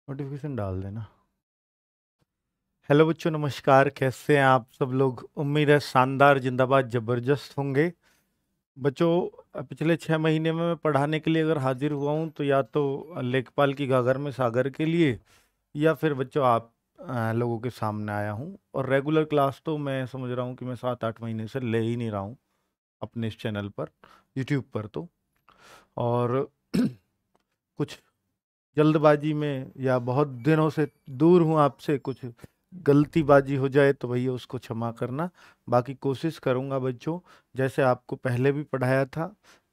Notification डाल देना। Hello बच्चों, नमस्कार। कैसे हैं आप सब लोग? उम्मीद है शानदार, जिंदाबाद, जबरदस्त होंगे। बच्चों, पिछले 6 महीने में मैं पढ़ाने के लिए अगर हाजिर हुआ हूँ तो या तो लेखपाल की गागर में सागर के लिए, या फिर बच्चों आप लोगों के सामने आया हूँ। और रेगुलर क्लास तो मैं समझ रहा हूँ कि मैं 7-8 महीने से ले ही नहीं रहा हूँ अपने इस चैनल पर, यूट्यूब पर तो। और कुछ जल्दबाजी में या बहुत दिनों से दूर हूँ आपसे, कुछ गलतीबाजी हो जाए तो भैया उसको क्षमा करना। बाकी कोशिश करूँगा बच्चों, जैसे आपको पहले भी पढ़ाया था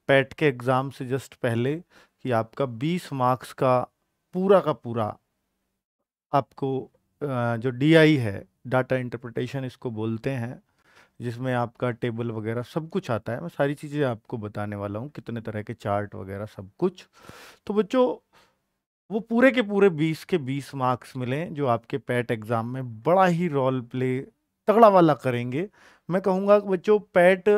पैट के एग्ज़ाम से जस्ट पहले, कि आपका 20 मार्क्स का पूरा आपको जो डीआई है, डाटा इंटरप्रिटेशन इसको बोलते हैं, जिसमें आपका टेबल वगैरह सब कुछ आता है। मैं सारी चीज़ें आपको बताने वाला हूँ, कितने तरह के चार्ट वगैरह सब कुछ। तो बच्चों, वो पूरे के पूरे 20 के 20 मार्क्स मिले जो आपके पैट एग्जाम में बड़ा ही रोल प्ले तगड़ा वाला करेंगे। मैं कहूँगा कि बच्चों, पैट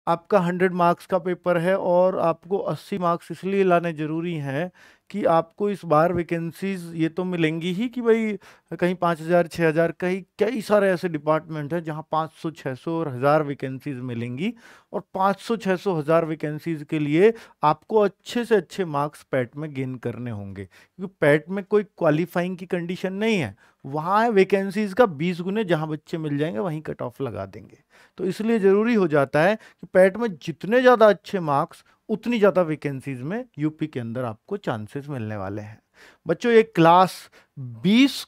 आपका 100 मार्क्स का पेपर है और आपको 80 मार्क्स इसलिए लाने जरूरी हैं कि आपको इस बार वैकेंसीज ये तो मिलेंगी ही कि भाई कहीं 5,000 6,000, कहीं कई सारे ऐसे डिपार्टमेंट हैं जहां 500 600 और 1,000 वैकेंसीज मिलेंगी। और 500 600 1,000 वैकेंसीज के लिए आपको अच्छे से अच्छे मार्क्स पैट में गेन करने होंगे, क्योंकि पैट में कोई क्वालिफाइंग की कंडीशन नहीं है। वहाँ है वैकेंसीज का 20 गुने, जहां बच्चे मिल जाएंगे वहीं कट ऑफ लगा देंगे। तो इसलिए जरूरी हो जाता है कि पैट में जितने ज्यादा अच्छे मार्क्स, उतनी ज्यादा वैकेंसीज में यूपी के अंदर आपको चांसेस मिलने वाले हैं। बच्चों, ये क्लास 20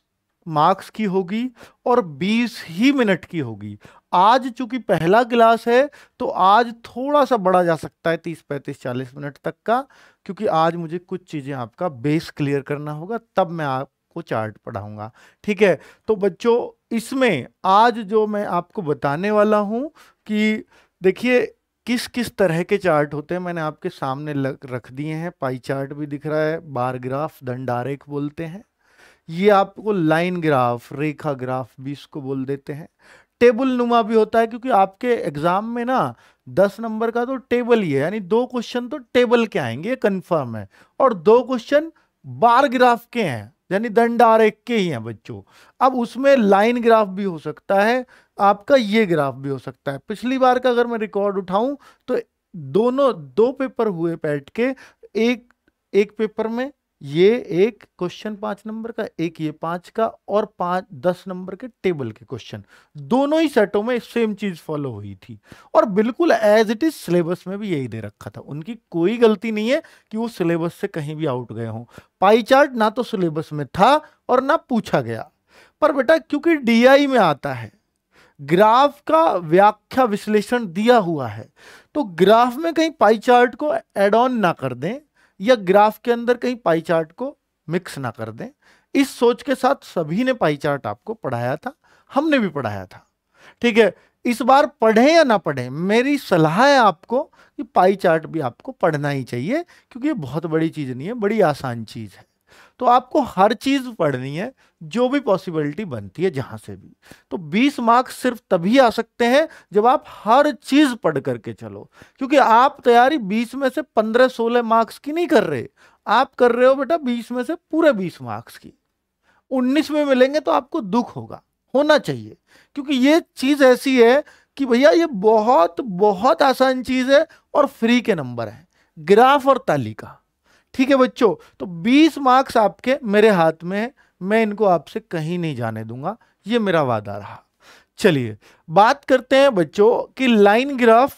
मार्क्स की होगी और 20 ही मिनट की होगी। आज चूंकि पहला क्लास है तो आज थोड़ा सा बढ़ा जा सकता है, 30 35 40 मिनट तक का, क्योंकि आज मुझे कुछ चीजें आपका बेस क्लियर करना होगा, तब मैं आपको चार्ट पढ़ाऊंगा। ठीक है? तो बच्चों, इसमें आज जो मैं आपको बताने वाला हूं कि देखिए किस किस तरह के चार्ट होते हैं, मैंने आपके सामने रख दिए हैं। पाई चार्ट भी दिख रहा है, बार ग्राफ, दंडारेख बोलते हैं। ये आपको लाइन ग्राफ, रेखा ग्राफ भी इसको बोल देते हैं। टेबल नुमा भी होता है, क्योंकि आपके एग्जाम में ना 10 नंबर का तो टेबल ही है, यानी 2 क्वेश्चन तो टेबल के आएंगे, ये कंफर्म है। और 2 क्वेश्चन बार ग्राफ के हैं, यानी दंडारेख के ही हैं बच्चों। अब उसमें लाइन ग्राफ भी हो सकता है, आपका ये ग्राफ भी हो सकता है। पिछली बार का अगर मैं रिकॉर्ड उठाऊं तो दोनों 2 पेपर हुए पैट के। एक एक पेपर में ये एक क्वेश्चन 5 नंबर का, एक ये 5 का, और 5 10 नंबर के टेबल के क्वेश्चन, दोनों ही सेटों में सेम चीज फॉलो हुई थी। और बिल्कुल एज इट इज सिलेबस में भी यही दे रखा था, उनकी कोई गलती नहीं है कि वो सिलेबस से कहीं भी आउट गए हों। पाई चार्ट ना तो सिलेबस में था और ना पूछा गया। पर बेटा, क्योंकि डीआई में आता है, ग्राफ का व्याख्या विश्लेषण दिया हुआ है, तो ग्राफ में कहीं पाई चार्ट को एड ऑन ना कर दें, या ग्राफ के अंदर कहीं पाई चार्ट को मिक्स ना कर दें। इस सोच के साथ सभी ने पाई चार्ट आपको पढ़ाया था, हमने भी पढ़ाया था। ठीक है? इस बार पढ़ें या ना पढ़ें, मेरी सलाह है आपको कि पाई चार्ट भी आपको पढ़ना ही चाहिए, क्योंकि ये बहुत बड़ी चीज नहीं है, बड़ी आसान चीज है। तो आपको हर चीज पढ़नी है, जो भी पॉसिबिलिटी बनती है जहां से भी। तो 20 मार्क्स सिर्फ तभी आ सकते हैं जब आप हर चीज पढ़ करके चलो, क्योंकि आप तैयारी 20 में से 15 16 मार्क्स की नहीं कर रहे, आप कर रहे हो बेटा 20 में से पूरे 20 मार्क्स की। 19 में मिलेंगे तो आपको दुख होगा, होना चाहिए, क्योंकि ये चीज ऐसी है कि भैया ये बहुत बहुत आसान चीज है और फ्री के नंबर है, ग्राफ और तालिका। ठीक है बच्चों? तो 20 मार्क्स आपके मेरे हाथ में है, मैं इनको आपसे कहीं नहीं जाने दूंगा, ये मेरा वादा रहा। चलिए बात करते हैं बच्चों कि लाइन ग्राफ।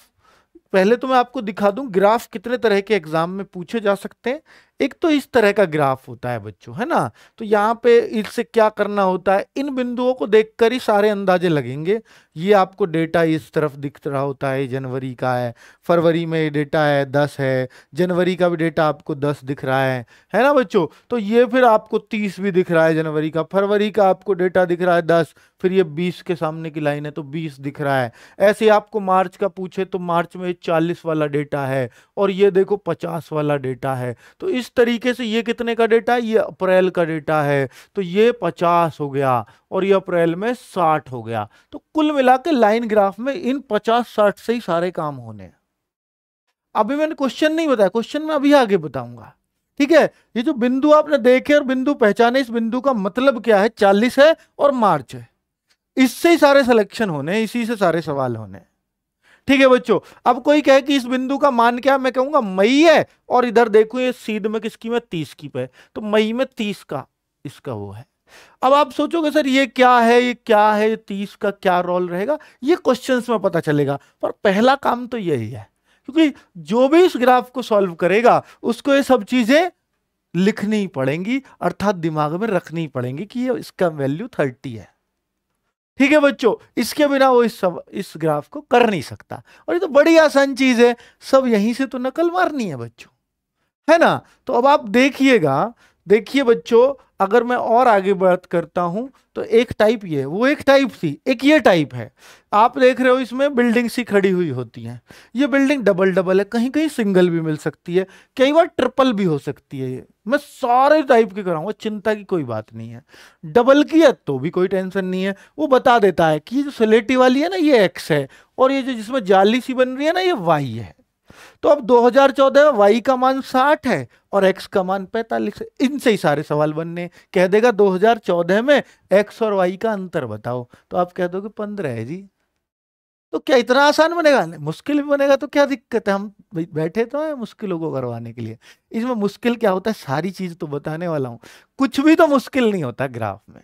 पहले तो मैं आपको दिखा दूं ग्राफ कितने तरह के एग्जाम में पूछे जा सकते हैं। एक तो इस तरह का ग्राफ होता है बच्चों, है ना? तो यहाँ पे इससे क्या करना होता है, इन बिंदुओं को देखकर ही सारे अंदाजे लगेंगे। ये आपको डेटा इस तरफ दिख रहा होता है, जनवरी का है, फरवरी में डेटा है 10 है, जनवरी का भी डेटा आपको 10 दिख रहा है ना बच्चों? तो ये फिर आपको 30 भी दिख रहा है जनवरी का, फरवरी का आपको डेटा दिख रहा है 10, फिर ये 20 के सामने की लाइन है तो 20 दिख रहा है। ऐसे ही आपको मार्च का पूछे तो मार्च में 40 वाला डेटा है, और ये देखो 50 वाला डेटा है। तो इस तरीके से ये कितने का डेटा है, ये अप्रैल का डेटा है, तो ये 50 हो गया और ये अप्रैल में 60 हो गया। तो कुल मिला के लाइन ग्राफ में इन 50 60 से ही सारे काम होने हैं। अभी मैंने क्वेश्चन नहीं बताया, क्वेश्चन मैं अभी आगे बताऊंगा। ठीक है, ये जो बिंदु आपने देखे और बिंदु पहचाने, इस बिंदु का मतलब क्या है, 40 है और मार्च है। इससे ही सारे सिलेक्शन होने, इसी से सारे सवाल होने। ठीक है बच्चों, अब कोई कहे कि इस बिंदु का मान क्या है, मैं कहूंगा मई है, और इधर देखो ये सीध में किसकी में 30 की पे, तो मई में 30 का इसका वो है। अब आप सोचोगे सर ये क्या है, ये क्या है, ये 30 का क्या रोल रहेगा, ये क्वेश्चंस में पता चलेगा, पर पहला काम तो यही है, क्योंकि जो भी इस ग्राफ को सॉल्व करेगा उसको ये सब चीजें लिखनी पड़ेंगी, अर्थात दिमाग में रखनी पड़ेंगी कि ये इसका वैल्यू 30 है। ठीक है बच्चों, इसके बिना वो इस ग्राफ को कर नहीं सकता, और ये तो बड़ी आसान चीज है, सब यहीं से तो नकल मारनी है बच्चों, है ना। तो अब आप देखिएगा, देखिए बच्चों, अगर मैं और आगे बात करता हूं तो एक टाइप ये, वो एक टाइप थी, एक ये टाइप है। आप देख रहे हो इसमें बिल्डिंग सी खड़ी हुई होती है, ये बिल्डिंग डबल डबल है, कहीं कहीं सिंगल भी मिल सकती है, कई बार ट्रिपल भी हो सकती है। ये मैं सारे टाइप के कराऊंगा, चिंता की कोई बात नहीं है। डबल की है तो भी कोई टेंशन नहीं है, वो बता देता है कि जो स्लेटी वाली है ना ये एक्स है, और ये जो जिसमें जाली सी बन रही है ना ये वाई है। तो अब 2014 में y का मान 60 है और x का मान 45 है, इनसे ही सारे सवाल बनने। कह देगा 2014 में x और y का अंतर बताओ, तो आप कह दोगे 15 है जी। तो क्या इतना आसान बनेगा? नहीं, मुश्किल भी बनेगा तो क्या दिक्कत है, हम बैठे तो हैं मुश्किलों को करवाने के लिए। इसमें मुश्किल क्या होता है, सारी चीज तो बताने वाला हूं, कुछ भी तो मुश्किल नहीं होता ग्राफ में।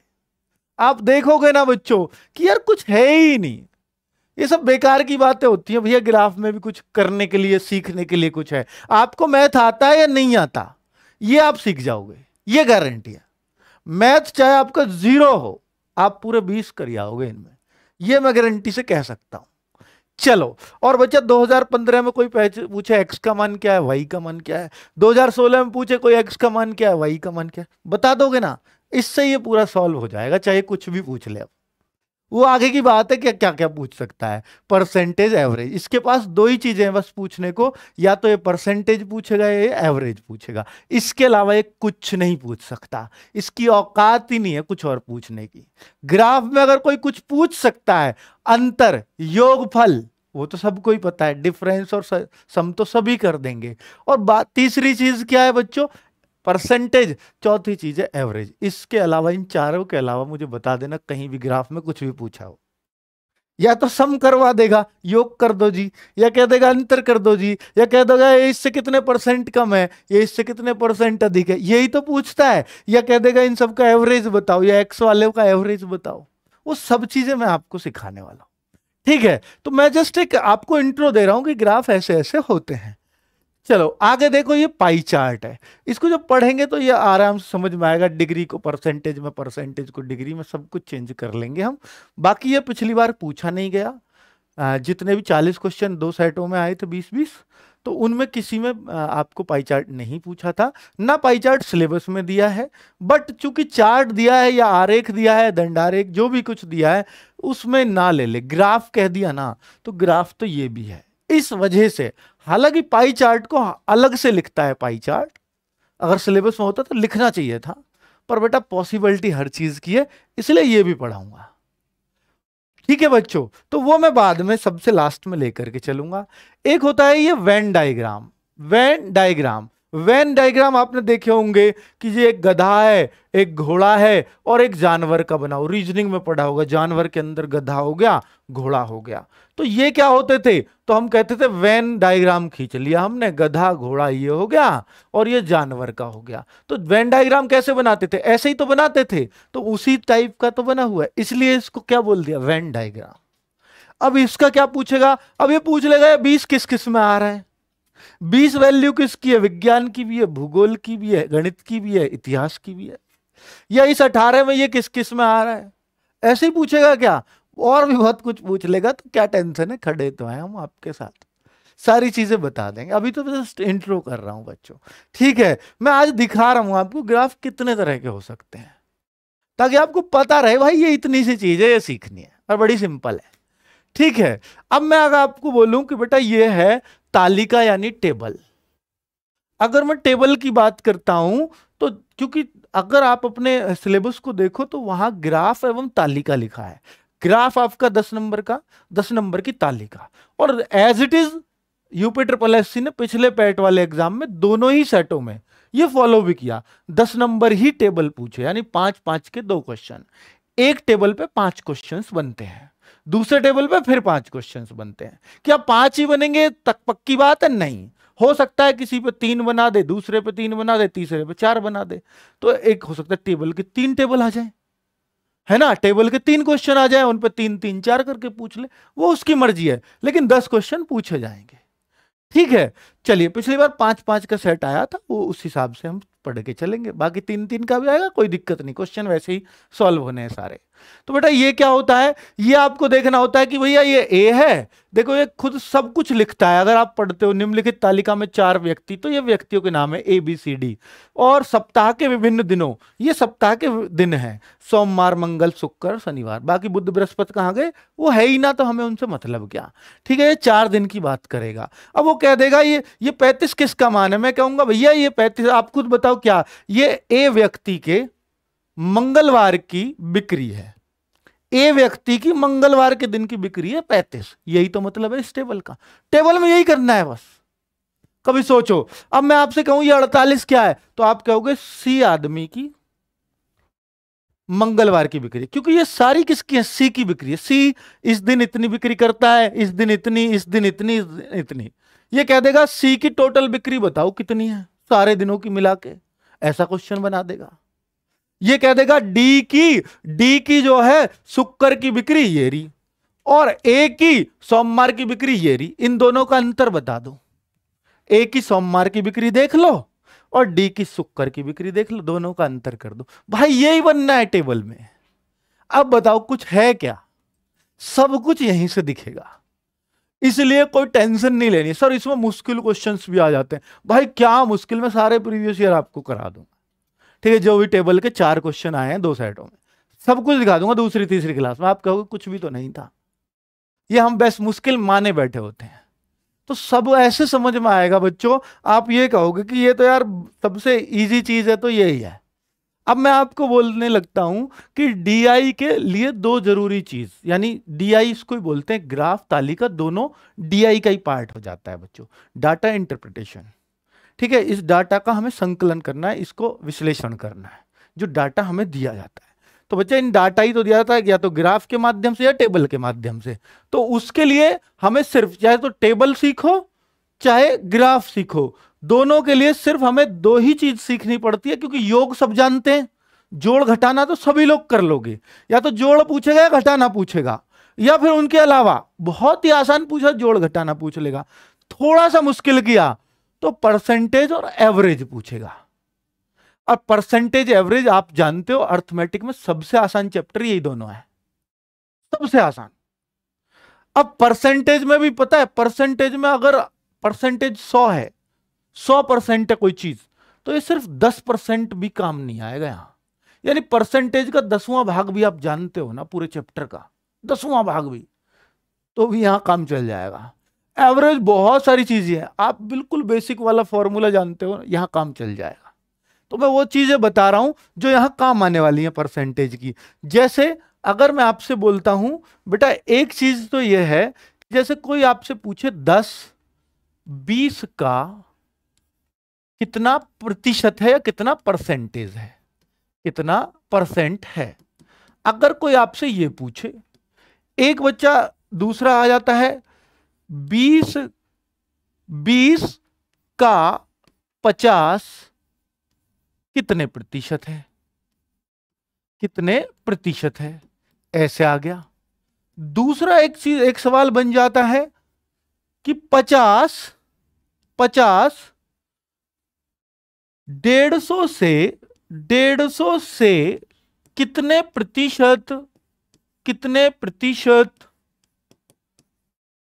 आप देखोगे ना बच्चों कि यार कुछ है ही नहीं, ये सब बेकार की बातें होती हैं भैया। ग्राफ में भी कुछ करने के लिए, सीखने के लिए कुछ है। आपको मैथ आता है या नहीं आता, ये आप सीख जाओगे, ये गारंटी है। मैथ चाहे आपका 0 हो, आप पूरे 20 कर आओगे इनमें, ये मैं गारंटी से कह सकता हूं। चलो, और बच्चा 2015 में कोई पूछे एक्स का मान क्या है, वाई का मान क्या है, 2016 में पूछे कोई एक्स का मान क्या है, वाई का मान क्या है, बता दोगे ना, इससे ये पूरा सॉल्व हो जाएगा, चाहे कुछ भी पूछ ले। अब वो आगे की बात है कि क्या क्या पूछ सकता है, परसेंटेज, एवरेज, इसके पास दो ही चीजें हैं बस पूछने को, या तो ये परसेंटेज पूछेगा या ये एवरेज पूछेगा, इसके अलावा ये कुछ नहीं पूछ सकता, इसकी औकात ही नहीं है कुछ और पूछने की। ग्राफ में अगर कोई कुछ पूछ सकता है, अंतर, योगफल, वो तो सबको ही पता है, डिफरेंस और सम तो सभी कर देंगे। और बात तीसरी चीज क्या है बच्चों, परसेंटेज, चौथी चीज है एवरेज। इसके अलावा, इन चारों के अलावा मुझे बता देना कहीं भी ग्राफ में कुछ भी पूछा हो, या तो सम करवा देगा, योग कर दो जी, या कह देगा अंतर कर दो जी, या कह देगा ये इससे कितने परसेंट कम है, ये इससे कितने परसेंट अधिक है, यही तो पूछता है। या कह देगा इन सब का एवरेज बताओ, या एक्स वाले का एवरेज बताओ। वो सब चीजें मैं आपको सिखाने वाला हूं, ठीक है। तो मैं जस्ट एक आपको इंट्रो दे रहा हूं कि ग्राफ ऐसे ऐसे होते हैं। चलो आगे देखो, ये पाई चार्ट है, इसको जब पढ़ेंगे तो ये आराम से समझ में आएगा। डिग्री को परसेंटेज में, परसेंटेज को डिग्री में, सब कुछ चेंज कर लेंगे हम। बाकी ये पिछली बार पूछा नहीं गया, जितने भी 40 क्वेश्चन 2 सेटों में आए थे 20-20, तो उनमें किसी में आपको पाई चार्ट नहीं पूछा था ना, पाई चार्ट सिलेबस में दिया है। बट चूंकि चार्ट दिया है या आरेख दिया है, दंडारेख, जो भी कुछ दिया है उसमें ना ले ले, ग्राफ कह दिया ना, तो ग्राफ तो ये भी है। इस वजह से, हालांकि पाई चार्ट को अलग से लिखता है, पाई चार्ट अगर सिलेबस में होता तो लिखना चाहिए था, पर बेटा पॉसिबिलिटी हर चीज की है, इसलिए ये भी पढ़ाऊंगा। ठीक है बच्चों, तो वो मैं बाद में सबसे लास्ट में लेकर के चलूंगा। एक होता है ये Venn diagram. Venn diagram, Venn diagram आपने देखे होंगे कि ये एक गधा है, एक घोड़ा है और एक जानवर का बना हो, रीजनिंग में पढ़ा होगा, जानवर के अंदर गधा हो गया, घोड़ा हो गया। तो ये क्या होते थे, तो हम कहते थे वेन डायग्राम खींच लिया हमने, गधा घोड़ा ये हो गया और ये जानवर का हो गया। तो वेन डायग्राम कैसे बनाते थे, ऐसे ही तो बनाते थे, तो उसी टाइप का तो बना हुआ है, इसलिए इसको क्या बोल दिया, वेन डायग्राम। अब इसका क्या पूछेगा, अब ये पूछ लेगा 20 किस किस में आ रहा है, 20 वैल्यू किसकी है, विज्ञान की भी है, भूगोल की भी है, गणित की भी है, इतिहास की भी है, या इस 18 में ये किस किस में आ रहा है, ऐसे ही पूछेगा क्या, और भी बहुत कुछ पूछ लेगा। तो क्या टेंशन है, खड़े तो हैं हम आपके साथ, सारी चीजें बता देंगे। अभी तो जस्ट इंट्रो कर रहा हूं बच्चों, ठीक है। मैं आज दिखा रहा हूं आपको ग्राफ कितने तरह के हो सकते हैं, ताकि आपको पता रहे भाई ये इतनी सी चीज है, ये सीखनी है और बड़ी सिंपल है, ठीक है। अब मैं अगर आपको बोलूं कि बेटा ये है तालिका यानी टेबल, अगर मैं टेबल की बात करता हूं तो, क्योंकि अगर आप अपने सिलेबस को देखो तो वहां ग्राफ एवं तालिका लिखा है। ग्राफ आपका 10 नंबर का, 10 नंबर की तालिका, और as it is UP triple SC ने पिछले पैट वाले एग्जाम में दोनों ही सेटों में ये फॉलो भी किया, 10 नंबर ही टेबल पूछे, यानी 5-5 के 2 क्वेश्चन। एक टेबल पे 5 क्वेश्चंस बनते हैं, दूसरे टेबल पे फिर 5 क्वेश्चंस बनते हैं। क्या 5 ही बनेंगे तक पक्की बात है? नहीं, हो सकता है किसी पे 3 बना दे, दूसरे पे 3 बना दे, तीसरे पे 4 बना दे। तो एक हो सकता है टेबल के 3 टेबल आ जाए, है ना, टेबल के 3 क्वेश्चन आ जाए, उन पे 3-3-4 करके पूछ ले, वो उसकी मर्जी है, लेकिन 10 क्वेश्चन पूछे जाएंगे। ठीक है, चलिए पिछली बार 5-5 का सेट आया था, वो उस हिसाब से हम पढ़ के चलेंगे, बाकी 3-3 का भी आएगा, कोई दिक्कत नहीं, क्वेश्चन वैसे ही सॉल्व होने हैं सारे। तो बेटा ये क्या होता है, ये आपको देखना होता है कि भैया ये ए है, देखो ये खुद सब कुछ लिखता है। अगर आप पढ़ते हो निम्नलिखित तालिका में 4 व्यक्ति, तो ये व्यक्तियों के नाम है ए बी सी डी, और सप्ताह के विभिन्न दिनों, ये सप्ताह के दिन हैं, सोमवार मंगल शुक्र शनिवार, बाकी बुध बृहस्पति कहाँ गए, वो है ही ना, तो हमें उनसे मतलब क्या। ठीक है, ये 4 दिन की बात करेगा। अब वो कह देगा ये 35 किसका मान है, मैं कहूंगा भैया ये 35, आप खुद बताओ क्या, ये ए व्यक्ति के मंगलवार की बिक्री है, ए व्यक्ति की मंगलवार के दिन की बिक्री है 35, यही तो मतलब है इस टेबल का। टेबल में यही करना है बस। कभी सोचो, अब मैं आपसे कहूं ये 48 क्या है, तो आप कहोगे सी आदमी की मंगलवार की बिक्री, क्योंकि ये सारी किसकी है, सी की बिक्री है। सी इस दिन इतनी बिक्री करता है, इस दिन इतनी, इस दिन इतनी, इतनी। ये कह देगा सी की टोटल बिक्री बताओ कितनी है सारे दिनों की मिला के, ऐसा क्वेश्चन बना देगा। ये कह देगा डी की जो है शुक्र की बिक्री ये रही, और ए की सोमवार की बिक्री ये रही, इन दोनों का अंतर बता दो। ए की सोमवार की बिक्री देख लो और डी की शुक्र की बिक्री देख लो, दोनों का अंतर कर दो, भाई यही बनना है टेबल में। अब बताओ कुछ है क्या, सब कुछ यहीं से दिखेगा, इसलिए कोई टेंशन नहीं लेनी। सर इसमें मुश्किल क्वेश्चंस भी आ जाते हैं, भाई क्या मुश्किल, में सारे प्रीवियस ईयर आपको करा दूंगा। ठीक है, जो भी टेबल के 4 क्वेश्चन आए हैं 2 सेटों में, सब कुछ दिखा दूंगा दूसरी तीसरी क्लास में। आप कहोगे कुछ भी तो नहीं था, ये हम बेस्ट मुश्किल माने बैठे होते हैं, तो सब ऐसे समझ में आएगा बच्चों। आप ये कहोगे कि ये तो यार सबसे इजी चीज है, तो यही है। अब मैं आपको बोलने लगता हूं कि डीआई के लिए 2 जरूरी चीज, यानी डीआई इसको ही बोलते हैं ग्राफ तालिका, दोनों डीआई का ही पार्ट हो जाता है बच्चों, डाटा इंटरप्रिटेशन। ठीक है, इस डाटा का हमें संकलन करना है, इसको विश्लेषण करना है, जो डाटा हमें दिया जाता है। तो बच्चा इन डाटा ही तो दिया जाता है, या तो ग्राफ के माध्यम से या टेबल के माध्यम से। तो उसके लिए हमें सिर्फ चाहे तो टेबल सीखो चाहे ग्राफ सीखो, दोनों के लिए सिर्फ हमें 2 ही चीज सीखनी पड़ती है, क्योंकि योग सब जानते हैं, जोड़ घटाना तो सभी लोग कर लोगे, या तो जोड़ पूछेगा या घटाना पूछेगा, या फिर उनके अलावा बहुत ही आसान पूछा जोड़ घटाना पूछ लेगा। थोड़ा सा मुश्किल किया तो परसेंटेज और एवरेज पूछेगा। और परसेंटेज एवरेज आप जानते हो अर्थमेटिक में सबसे आसान चैप्टर यही दोनों है, सबसे आसान। अब परसेंटेज में भी पता है, परसेंटेज में अगर परसेंटेज 100 है, 100% है कोई चीज, तो ये सिर्फ 10% भी काम नहीं आएगा यहां। यानी परसेंटेज का 10वां भाग भी आप जानते हो ना, पूरे चैप्टर का 10वां भाग भी, तो भी यहां काम चल जाएगा। एवरेज बहुत सारी चीजें हैं, आप बिल्कुल बेसिक वाला फॉर्मूला जानते हो, यहां काम चल जाएगा। तो मैं वो चीजें बता रहा हूं जो यहां काम आने वाली हैं परसेंटेज की। जैसे अगर मैं आपसे बोलता हूं बेटा, एक चीज तो यह है, जैसे कोई आपसे पूछे 10-20 का कितना प्रतिशत है या कितना परसेंटेज है, कितना परसेंट है, अगर कोई आपसे ये पूछे, एक बच्चा दूसरा आ जाता है 20 का 50 कितने प्रतिशत है, कितने प्रतिशत है, ऐसे आ गया। दूसरा एक सवाल बन जाता है कि 50 150 से कितने प्रतिशत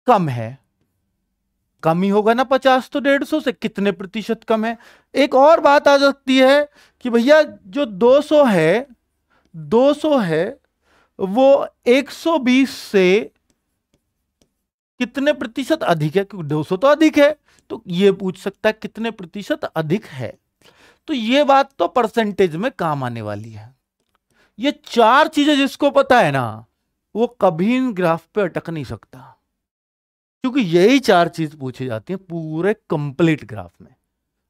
कम है, कम ही होगा ना 50 तो 150 से कितने प्रतिशत कम है। एक और बात आ सकती है कि भैया जो 200 है वो 120 से कितने प्रतिशत अधिक है, क्योंकि 200 तो अधिक है, तो ये पूछ सकता है कितने प्रतिशत अधिक है। तो ये बात तो परसेंटेज में काम आने वाली है। ये 4 चीजें जिसको पता है ना, वो कभी इन ग्राफ पे अटक नहीं सकता, क्योंकि यही 4 चीज पूछी जाती है पूरे कंप्लीट ग्राफ में।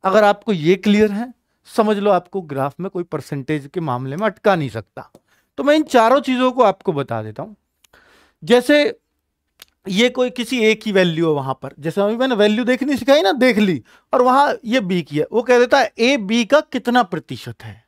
अगर आपको ये क्लियर है, समझ लो आपको ग्राफ में कोई परसेंटेज के मामले में अटका नहीं सकता। तो मैं इन चारों चीजों को आपको बता देता हूं। जैसे ये कोई किसी ए की वैल्यू है वहां पर, जैसे अभी मैंने वैल्यू देखनी सिखाई ना, देख ली, और वहां ये बी की है, वो कह देता है ए बी का कितना प्रतिशत है,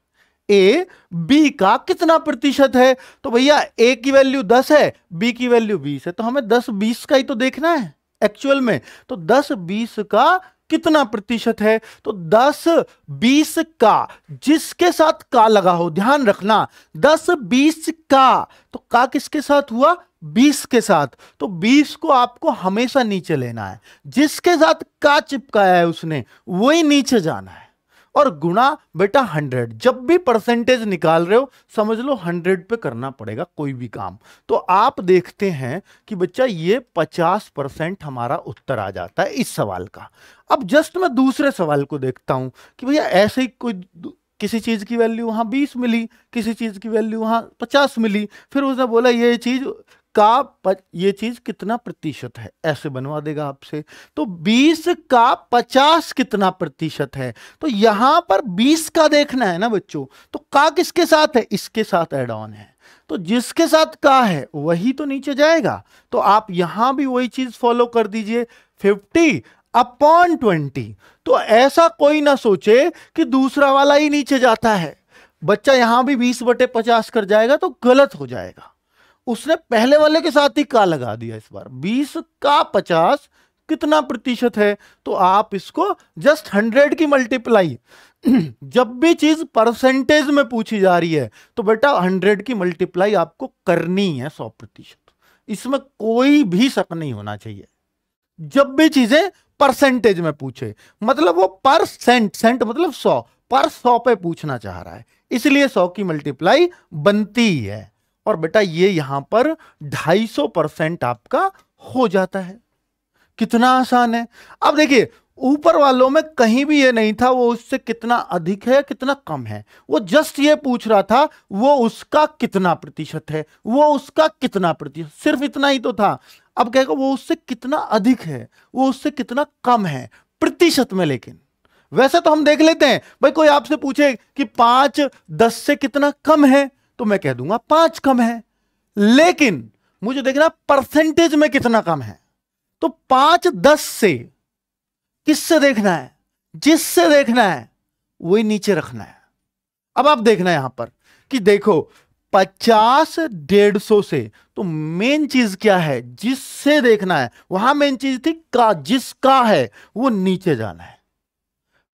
ए बी का कितना प्रतिशत है। तो भैया ए की वैल्यू 10 है, बी की वैल्यू 20 है, तो हमें 10-20 का ही तो देखना है एक्चुअल में। तो 10-20 का कितना प्रतिशत है, तो 10-20 का, जिसके साथ का लगा हो, ध्यान रखना, 10-20 का, तो का किसके साथ हुआ, 20 के साथ। तो 20 को आपको हमेशा नीचे लेना है, जिसके साथ का चिपकाया है उसने वही नीचे जाना है, और गुणा बेटा 100। जब भी परसेंटेज निकाल रहे हो समझ लो 100 पे करना पड़ेगा कोई भी काम। तो आप देखते हैं कि बच्चा ये 50% हमारा उत्तर आ जाता है इस सवाल का। अब जस्ट मैं दूसरे सवाल को देखता हूं कि भैया ऐसे ही कोई किसी चीज की वैल्यू वहां 20 मिली, किसी चीज की वैल्यू वहां 50 मिली, फिर उसने बोला ये चीज का ये चीज कितना प्रतिशत है, ऐसे बनवा देगा आपसे। तो 20 का 50 कितना प्रतिशत है, तो यहां पर 20 का देखना है ना बच्चों। तो का किसके साथ है, इसके साथ ऐड ऑन है, तो जिसके साथ का है वही तो नीचे जाएगा। तो आप यहां भी वही चीज फॉलो कर दीजिए, 50/20। तो ऐसा कोई ना सोचे कि दूसरा वाला ही नीचे जाता है, बच्चा यहां भी 20/50 कर जाएगा तो गलत हो जाएगा। उसने पहले वाले के साथ ही का लगा दिया। इस बार 20 का 50 कितना प्रतिशत है, तो आप इसको जस्ट 100 की मल्टीप्लाई जब भी चीज परसेंटेज में पूछी जा रही है तो बेटा 100 की मल्टीप्लाई आपको करनी है 100%। इसमें कोई भी शक नहीं होना चाहिए। जब भी चीजें परसेंटेज में पूछे, मतलब वो परसेंट, सेंट मतलब 100, पर 100 पे पूछना चाह रहा है, इसलिए 100 की मल्टीप्लाई बनती है। और बेटा ये यहां पर 250% आपका हो जाता है। कितना आसान है। अब देखिए ऊपर वालों में कहीं भी ये नहीं था वो उससे कितना अधिक है कितना कम है, वो जस्ट ये पूछ रहा था वो उसका कितना प्रतिशत है, वो उसका कितना प्रतिशत, सिर्फ इतना ही तो था। अब कहेगा वो उससे कितना अधिक है, वो उससे कितना कम है प्रतिशत में। लेकिन वैसे तो हम देख लेते हैं भाई, कोई आपसे पूछे कि 5 10 से कितना कम है, तो मैं कह दूंगा 5 कम है, लेकिन मुझे देखना परसेंटेज में कितना कम है। तो 5 10 से किससे देखना है, जिससे देखना है वही नीचे रखना है। अब आप देखना यहां पर कि देखो 50 150 से, तो मेन चीज क्या है, जिससे देखना है। वहां मेन चीज थी का, जिसका है वो नीचे जाना है,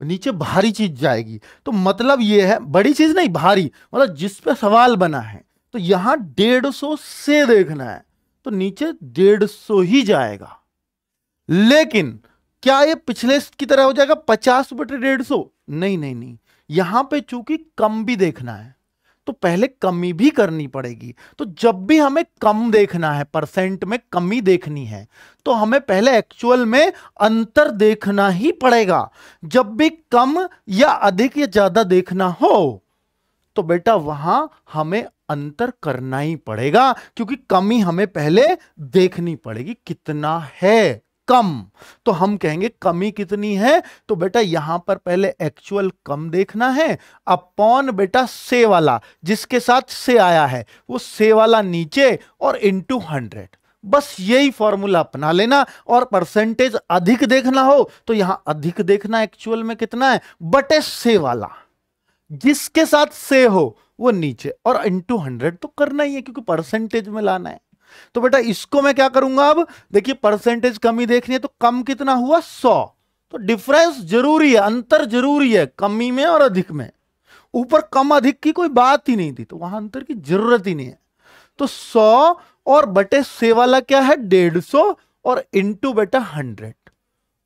नीचे भारी चीज जाएगी। तो मतलब ये है बड़ी चीज नहीं, भारी मतलब जिस पे सवाल बना है। तो यहां 150 से देखना है तो नीचे 150 ही जाएगा। लेकिन क्या ये पिछले की तरह हो जाएगा 50/150? नहीं नहीं नहीं, यहां पे चूंकि कम भी देखना है तो पहले कमी भी करनी पड़ेगी। तो जब भी हमें कम देखना है, परसेंट में कमी देखनी है, तो हमें पहले एक्चुअल में अंतर देखना ही पड़ेगा। जब भी कम या अधिक या ज्यादा देखना हो तो बेटा वहां हमें अंतर करना ही पड़ेगा, क्योंकि कमी हमें पहले देखनी पड़ेगी, कितना है कम। तो हम कहेंगे कमी कितनी है, तो बेटा यहां पर पहले एक्चुअल कम देखना है, अपॉन बेटा से वाला, जिसके साथ से आया है वो से वाला नीचे, और इनटू 100। बस यही फॉर्मूला अपना लेना। और परसेंटेज अधिक देखना हो तो यहां अधिक देखना एक्चुअल में कितना है, बटे से वाला, जिसके साथ से हो वो नीचे, और इनटू 100 तो करना ही है क्योंकि परसेंटेज में लाना है। तो बेटा इसको मैं क्या करूंगा, अब देखिए परसेंटेज कमी देखनी है तो कम कितना हुआ 100। तो डिफरेंस जरूरी है, अंतर जरूरी है कमी में और अधिक में। ऊपर कम अधिक की कोई बात ही नहीं थी तो वहां अंतर की जरूरत ही नहीं है। तो 100 और बटे से वाला क्या है 150, और इंटू बेटा 100।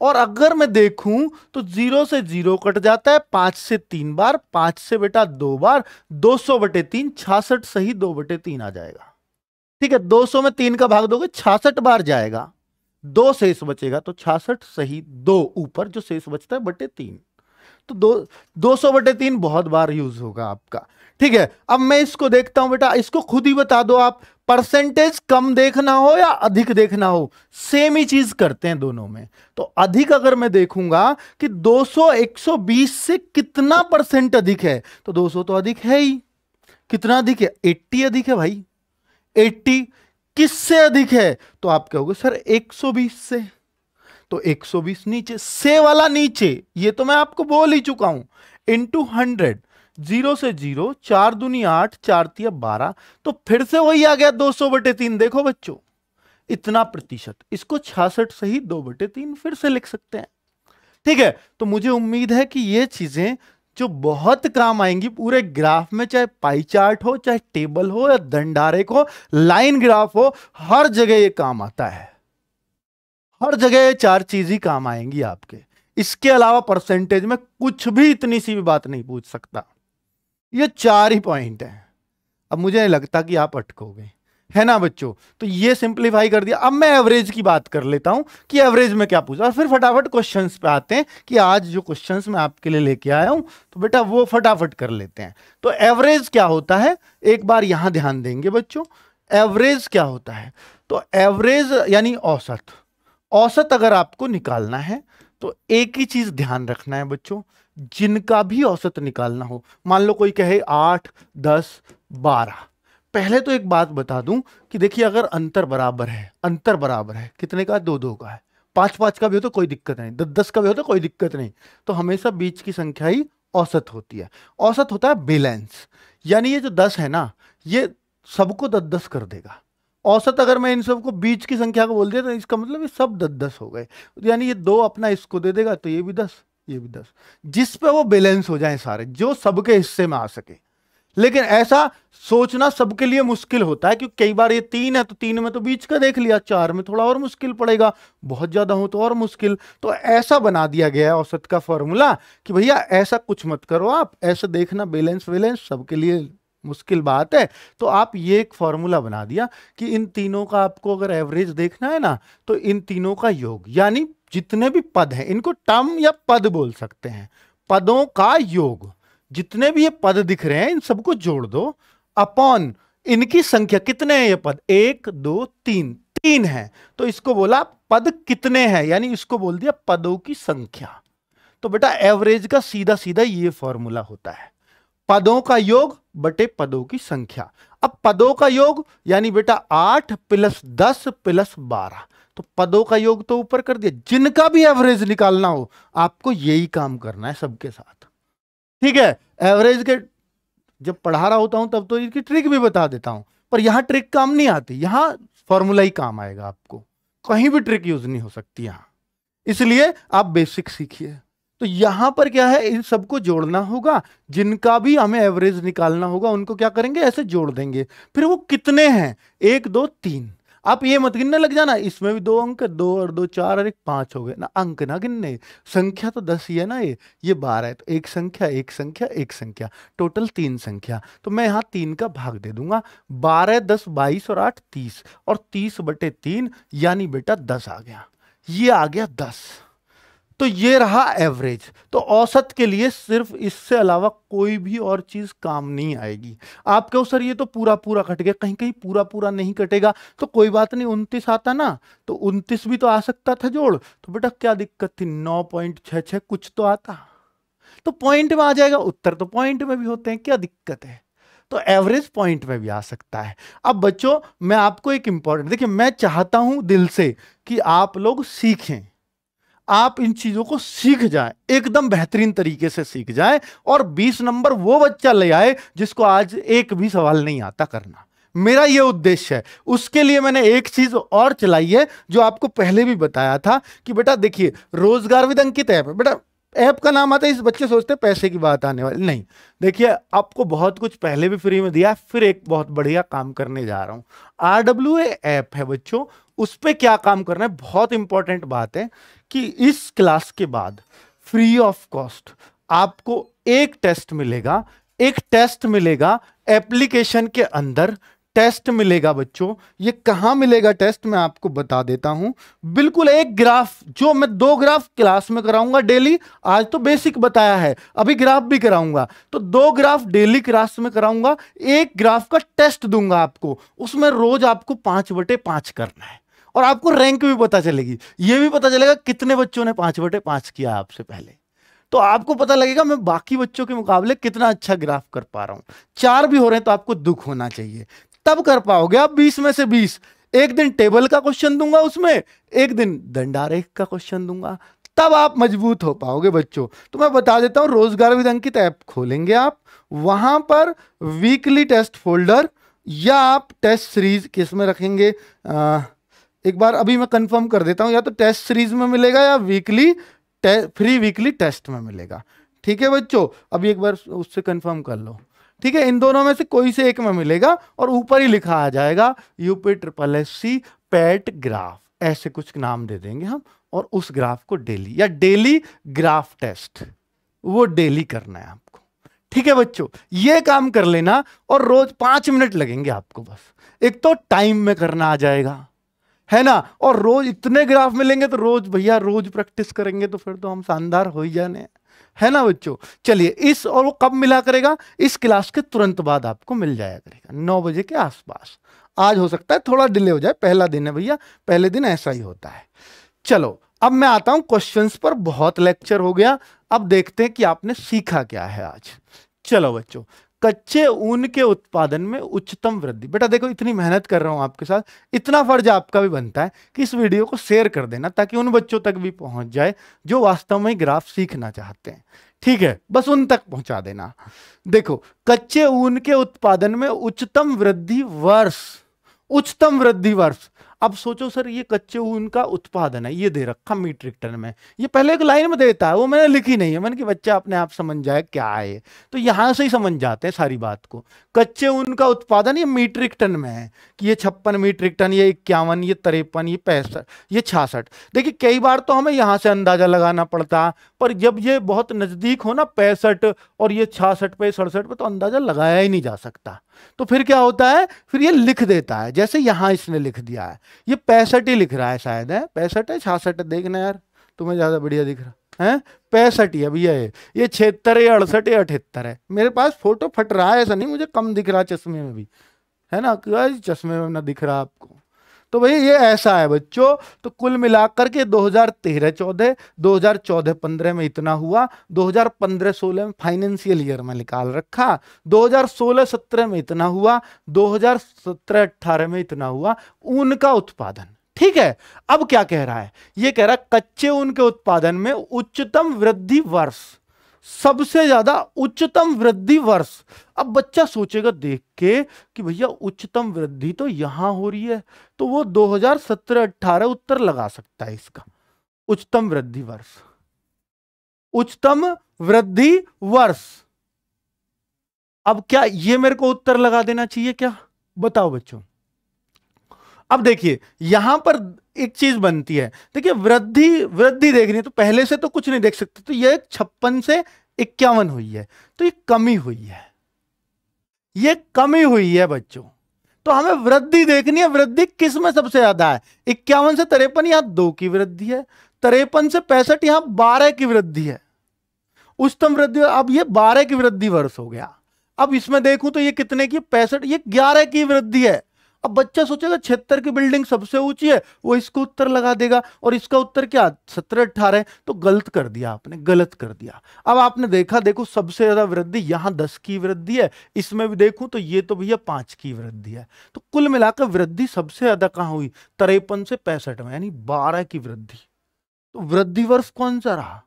और अगर मैं देखूं तो 0 से 0 कट जाता है, 5 से 3 बार, 5 से बेटा 2 बार, 200/3, 66 सही 2/3 आ जाएगा। ठीक है, 200 में 3 का भाग दोगे 66 बार जाएगा, 2 शेष बचेगा, तो 66 सही 2 ऊपर जो शेष बचता है बटे 3। तो 200/3 बहुत बार यूज होगा आपका। ठीक है, अब मैं इसको देखता हूं बेटा, इसको खुद ही बता दो आप, परसेंटेज कम देखना हो या अधिक देखना हो, सेम ही चीज करते हैं दोनों में। तो अधिक अगर मैं देखूंगा कि 200 120 से कितना परसेंट अधिक है, तो 200 तो अधिक है ही। कितना अधिक है? 80 अधिक है भाई। 80 किससे अधिक है? तो आप कहोगे सर 120 से। तो 120 नीचे से वाला नीचे, ये तो मैं आपको बोल ही चुका हूं, इंटू 100, 0 से 0, 4 दूनी 8, 4 तिया 12, तो फिर से वही आ गया 200/3। देखो बच्चों, इतना प्रतिशत, इसको 66 से ही 2/3 फिर से लिख सकते हैं। ठीक है, तो मुझे उम्मीद है कि ये चीजें जो बहुत काम आएंगी पूरे ग्राफ में, चाहे पाई चार्ट हो, चाहे टेबल हो, या दंडारेख हो, लाइन ग्राफ हो, हर जगह ये काम आता है। हर जगह ये 4 चीज ही काम आएंगी आपके। इसके अलावा परसेंटेज में कुछ भी इतनी सी भी बात नहीं पूछ सकता। ये 4 ही पॉइंट है। अब मुझे नहीं लगता कि आप अटकोगे, है ना बच्चों? तो ये सिंप्लीफाई कर दिया। अब मैं एवरेज की बात कर लेता हूं कि एवरेज में क्या पूछा, और फिर फटाफट क्वेश्चंस पे आते हैं कि आज जो क्वेश्चंस मैं आपके लिए लेके आया हूं, तो बेटा वो फटाफट कर लेते हैं। तो एवरेज क्या होता है, एक बार यहां ध्यान देंगे बच्चों। एवरेज क्या होता है? तो एवरेज यानी औसत। औसत अगर आपको निकालना है तो एक ही चीज ध्यान रखना है बच्चों, जिनका भी औसत निकालना हो, मान लो कोई कहे 8, 10, 12, पहले तो एक बात बता दूं कि देखिए, अगर अंतर बराबर है, अंतर बराबर है कितने का? 2-2 का है। 5-5 का भी हो तो कोई दिक्कत नहीं, 10-10 का भी हो तो कोई दिक्कत नहीं। तो हमेशा बीच की संख्या ही औसत होती है। औसत होता है बैलेंस, यानी ये जो 10 है ना, ये सबको 10-10 कर देगा। औसत अगर मैं इन सबको बीच की संख्या को बोल दिया तो इसका मतलब ये सब 10-10 हो गए, यानी ये 2 अपना इसको दे देगा, तो ये भी 10, ये भी 10, जिस पे वो बैलेंस हो जाए सारे, जो सबके हिस्से में आ सके। लेकिन ऐसा सोचना सबके लिए मुश्किल होता है, क्योंकि कई बार ये 3 है तो 3 में तो बीच का देख लिया, 4 में थोड़ा और मुश्किल पड़ेगा, बहुत ज्यादा हो तो और मुश्किल। तो ऐसा बना दिया गया है औसत का फॉर्मूला कि भैया ऐसा कुछ मत करो, आप ऐसा देखना बैलेंस बैलेंस सबके लिए मुश्किल बात है। तो आप ये एक फॉर्मूला बना दिया कि इन तीनों का आपको अगर एवरेज देखना है ना, तो इन तीनों का योग, यानी जितने भी पद हैं, इनको टर्म या पद बोल सकते हैं, पदों का योग, जितने भी ये पद दिख रहे हैं इन सबको जोड़ दो, अपॉन इनकी संख्या। कितने हैं ये पद? 1, 2, 3, 3 है, तो इसको बोला पद कितने हैं, यानी इसको बोल दिया पदों की संख्या। तो बेटा एवरेज का सीधा सीधा ये फॉर्मूला होता है, पदों का योग बटे पदों की संख्या। अब पदों का योग यानी बेटा 8 + 10 + 12, तो पदों का योग तो ऊपर कर दिया। जिनका भी एवरेज निकालना हो आपको यही काम करना है सबके साथ। ठीक है, एवरेज के जब पढ़ा रहा होता हूं तब तो इसकी ट्रिक भी बता देता हूं, पर यहां ट्रिक काम नहीं आती, यहां फॉर्मूला ही काम आएगा आपको, कहीं भी ट्रिक यूज नहीं हो सकती यहां, इसलिए आप बेसिक सीखिए। तो यहां पर क्या है, इन सबको जोड़ना होगा, जिनका भी हमें एवरेज निकालना होगा उनको क्या करेंगे, ऐसे जोड़ देंगे। फिर वो कितने हैं, 1, 2, 3, आप ये मत गिनने लग जाना, इसमें भी 2 अंक, 2 और 2 4 और 1 5 हो गए ना, अंक ना गिनने, संख्या तो 10 ही है ना, ये 12 है, तो एक संख्या एक संख्या एक संख्या, टोटल 3 संख्या। तो मैं यहाँ 3 का भाग दे दूंगा, 12, 10, 22 और 8 30, और 30/3 यानी बेटा 10 आ गया, ये आ गया 10। तो ये रहा एवरेज। तो औसत के लिए सिर्फ इससे अलावा कोई भी और चीज काम नहीं आएगी। आप कहो सर ये तो पूरा पूरा कट गया, कहीं कहीं पूरा पूरा नहीं कटेगा, तो कोई बात नहीं, 29 आता ना, तो 29 भी तो आ सकता था जोड़, तो बेटा क्या दिक्कत थी, 9.66 कुछ तो आता, तो पॉइंट में आ जाएगा। उत्तर तो पॉइंट में भी होते हैं, क्या दिक्कत है? तो एवरेज पॉइंट में भी आ सकता है। अब बच्चों मैं आपको एक इंपॉर्टेंट, देखिए मैं चाहता हूं दिल से कि आप लोग सीखें, आप इन चीजों को सीख जाएं, एकदम बेहतरीन तरीके से सीख जाएं, और 20 नंबर वो बच्चा ले आए जिसको आज एक भी सवाल नहीं आता करना। मेरा ये उद्देश्य है। उसके लिए मैंने एक चीज और चलाई है जो आपको पहले भी बताया था कि बेटा देखिए, रोजगार विद अंकित ऐप है, बेटा ऐप का नाम आता है, इस बच्चे सोचते हैं पैसे की बात आने वाली, नहीं, देखिए आपको बहुत कुछ पहले भी फ्री में दिया, फिर एक बहुत बढ़िया काम करने जा रहा हूं। RWA ऐप है बच्चों, उस पर क्या काम करना है, बहुत इंपॉर्टेंट बात है कि इस क्लास के बाद फ्री ऑफ कॉस्ट आपको एक टेस्ट मिलेगा, एक टेस्ट मिलेगा एप्लीकेशन के अंदर, टेस्ट मिलेगा बच्चों। ये कहां मिलेगा टेस्ट, मैं आपको बता देता हूं। बिल्कुल एक ग्राफ, जो मैं 2 ग्राफ क्लास में कराऊंगा डेली, आज तो बेसिक बताया है, अभी ग्राफ भी कराऊंगा, तो 2 ग्राफ डेली क्लास में कराऊंगा, एक ग्राफ का टेस्ट दूंगा आपको, उसमें रोज आपको 5/5 करना है, और आपको रैंक भी पता चलेगी, ये भी पता चलेगा कितने बच्चों ने 5/5 किया आपसे पहले, तो आपको पता लगेगा मैं बाकी बच्चों के मुकाबले कितना अच्छा ग्राफ कर पा रहा हूं। 4 भी हो रहे हैं तो आपको दुख होना चाहिए, तब कर पाओगे आप 20 में से 20। एक दिन टेबल का क्वेश्चन दूंगा उसमें, एक दिन दंडारेख का क्वेश्चन दूंगा, तब आप मजबूत हो पाओगे बच्चों। तो मैं बता देता हूं, रोजगार विद अंकित ऐप खोलेंगे आप, वहां पर वीकली टेस्ट फोल्डर, या आप टेस्ट सीरीज किस में रखेंगे, एक बार अभी मैं कंफर्म कर देता हूं, या तो टेस्ट सीरीज में मिलेगा या वीकली फ्री वीकली टेस्ट में मिलेगा। ठीक है बच्चों, अभी एक बार उससे कंफर्म कर लो। ठीक है, इन दोनों में से कोई से एक में मिलेगा, और ऊपर ही लिखा आ जाएगा UPSSC पैट ग्राफ, ऐसे कुछ नाम दे देंगे हम, और उस ग्राफ को डेली, या डेली ग्राफ टेस्ट, वो डेली करना है आपको। ठीक है बच्चों, ये काम कर लेना, और रोज 5 मिनट लगेंगे आपको बस। एक तो टाइम में करना आ जाएगा, है ना, और रोज इतने ग्राफ मिलेंगे, तो रोज भैया रोज प्रैक्टिस करेंगे, तो फिर तो हम शानदार हो ही जाने, है ना बच्चों। चलिए, इस और वो कब मिला करेगा, इस क्लास के तुरंत बाद आपको मिल जाया करेगा, 9 बजे के आसपास। आज हो सकता है थोड़ा डिले हो जाए, पहला दिन है भैया, पहले दिन ऐसा ही होता है। चलो, अब मैं आता हूं क्वेश्चंस पर, बहुत लेक्चर हो गया, अब देखते हैं कि आपने सीखा क्या है आज। चलो बच्चों, कच्चे ऊन के उत्पादन में उच्चतम वृद्धि। बेटा देखो, इतनी मेहनत कर रहा हूं आपके साथ, इतना फर्ज आपका भी बनता है कि इस वीडियो को शेयर कर देना, ताकि उन बच्चों तक भी पहुंच जाए जो वास्तव में ग्राफ सीखना चाहते हैं। ठीक है, बस उन तक पहुंचा देना। देखो, कच्चे ऊन के उत्पादन में उच्चतम वृद्धि वर्ष, उच्चतम वृद्धि वर्ष। अब सोचो सर, ये कच्चे ऊन का उत्पादन है, ये दे रखा मीट्रिक टन में, ये पहले एक लाइन में देता है, वो मैंने लिखी नहीं है, मैंने कि बच्चा अपने आप समझ जाए क्या है, तो यहां से ही समझ जाते हैं सारी बात को। कच्चे ऊन का उत्पादन ये मीट्रिक टन में है, कि ये 56 मीट्रिक टन, ये 51, ये 53, ये 65, ये 66। देखिए, कई बार तो हमें यहां से अंदाजा लगाना पड़ता, पर जब ये बहुत नजदीक हो ना 65 और ये 66 पे 67 पे, तो अंदाजा लगाया ही नहीं जा सकता। तो फिर क्या होता है, फिर ये लिख देता है, जैसे यहां इसने लिख दिया है, ये 65 ही लिख रहा है, शायद है 65 है 66 है, देखना यार, तुम्हें ज्यादा बढ़िया दिख रहा है, 65 ही है भैया, ये 76 है, 68 है, 78 है। मेरे पास फोटो फट रहा है, ऐसा नहीं मुझे कम दिख रहा चश्मे में भी, है ना, चश्मे में ना दिख रहा आपको, तो भाई ये ऐसा है बच्चों। तो कुल मिलाकर के 2013-14, 2014-15 में इतना हुआ, 2015-16 में फाइनेंशियल ईयर में निकाल रखा, 2016-17 में इतना हुआ, 2017-18 में इतना हुआ ऊन का उत्पादन। ठीक है, अब क्या कह रहा है, ये कह रहा है कच्चे ऊन के उत्पादन में उच्चतम वृद्धि वर्ष, सबसे ज्यादा उच्चतम वृद्धि वर्ष। अब बच्चा सोचेगा देख के कि भैया उच्चतम वृद्धि तो यहां हो रही है, तो वो 2017-18 उत्तर लगा सकता है इसका, उच्चतम वृद्धि वर्ष, उच्चतम वृद्धि वर्ष। अब क्या ये मेरे को उत्तर लगा देना चाहिए क्या, बताओ बच्चों। अब देखिए, यहां पर एक चीज बनती है, देखिए वृद्धि, वृद्धि देखनी है तो पहले से तो कुछ नहीं देख सकते, तो ये 56 से 51 हुई है, तो ये कमी हुई है, ये कमी हुई है बच्चों। तो हमें वृद्धि देखनी है, वृद्धि किस में सबसे ज्यादा है, 51 से 53 यहां 2 की वृद्धि है, 53 से 65 यहां 12 की वृद्धि है, उच्चतम वृद्धि। अब ये 12 की वृद्धि वर्ष हो गया। अब इसमें देखूं तो ये कितने की, 65, ये 11 की वृद्धि है। अब बच्चा सोचेगा 76 की बिल्डिंग सबसे ऊंची है, वो इसको उत्तर लगा देगा, और इसका उत्तर क्या 17-18, तो गलत कर दिया आपने, गलत कर दिया। अब आपने देखा, देखो सबसे ज्यादा वृद्धि यहां 10 की वृद्धि है, इसमें भी देखूं तो ये तो भैया 5 की वृद्धि है, तो कुल मिलाकर वृद्धि सबसे ज्यादा कहां हुई, 53 से 65 में, यानी 12 की वृद्धि। तो वृद्धि वर्ष कौन सा रहा,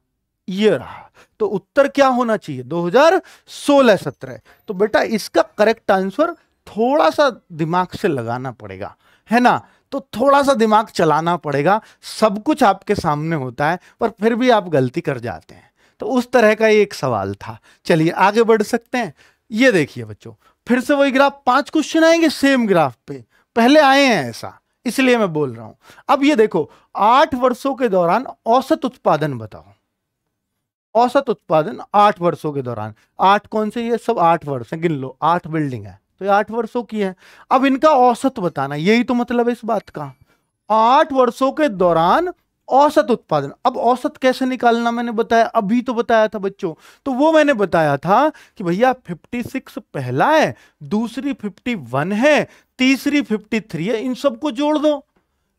ये रहा। तो उत्तर क्या होना चाहिए, 2016-17। तो बेटा इसका करेक्ट आंसर थोड़ा सा दिमाग से लगाना पड़ेगा, है ना, तो थोड़ा सा दिमाग चलाना पड़ेगा। सब कुछ आपके सामने होता है, पर फिर भी आप गलती कर जाते हैं। तो उस तरह का एक सवाल था। चलिए आगे बढ़ सकते हैं। ये देखिए बच्चों, फिर से वही ग्राफ, 5 क्वेश्चन आएंगे सेम ग्राफ पे, पहले आए हैं ऐसा, इसलिए मैं बोल रहा हूं। अब ये देखो, 8 वर्षों के दौरान औसत उत्पादन बताओ, औसत उत्पादन 8 वर्षों के दौरान। 8 कौन से, ये सब 8 वर्ष हैं, गिन लो, 8 बिल्डिंग है, तो ये 8 वर्षों की है। अब इनका औसत बताना, यही तो मतलब है इस बात का। 8 वर्षों के दौरान औसत उत्पादन। अब औसत कैसे निकालना मैंने बताया, अभी तो बताया था बच्चों। तो वो मैंने बताया था कि भैया 56 पहला है, दूसरी 51 है, तीसरी 53 है, इन सबको जोड़ दो,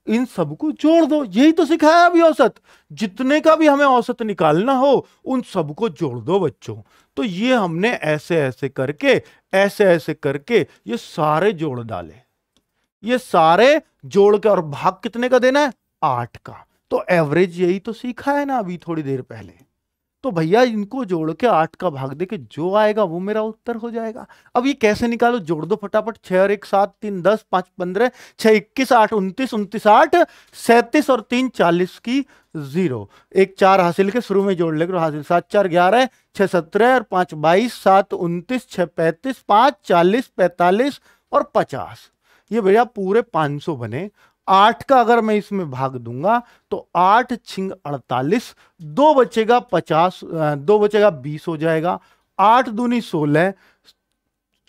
इन सबको जोड़ दो। यही तो सिखाया अभी औसत। जितने का भी हमें औसत निकालना हो उन सबको जोड़ दो बच्चों। तो ये हमने ऐसे ऐसे करके, ऐसे ऐसे करके ये सारे जोड़ डाले, ये सारे जोड़ के, और भाग कितने का देना है, 8 का। तो एवरेज यही तो सीखा है ना अभी थोड़ी देर पहले। तो भैया इनको जोड़ के 8 का भाग दे के जो आएगा वो मेरा उत्तर हो जाएगा। अब ये कैसे निकालो, जोड़ दो फटाफट। 6 और 1 7, 3 10, 5 15, 6 21, 8 29, 29 8, 37 और 3 40 की 0। एक 4 हासिल के शुरू में जोड़ लेकर हासिल, 7 4 11, 6 17 और 5 22, 7 29, 6 35, 5 40, 45 और 50। ये भैया पूरे 500 बने। 8 का अगर मैं इसमें भाग दूंगा तो 8 छिंग 48, 2 बचेगा 50, 2 बचेगा 20 हो जाएगा। 8 दूनी 16,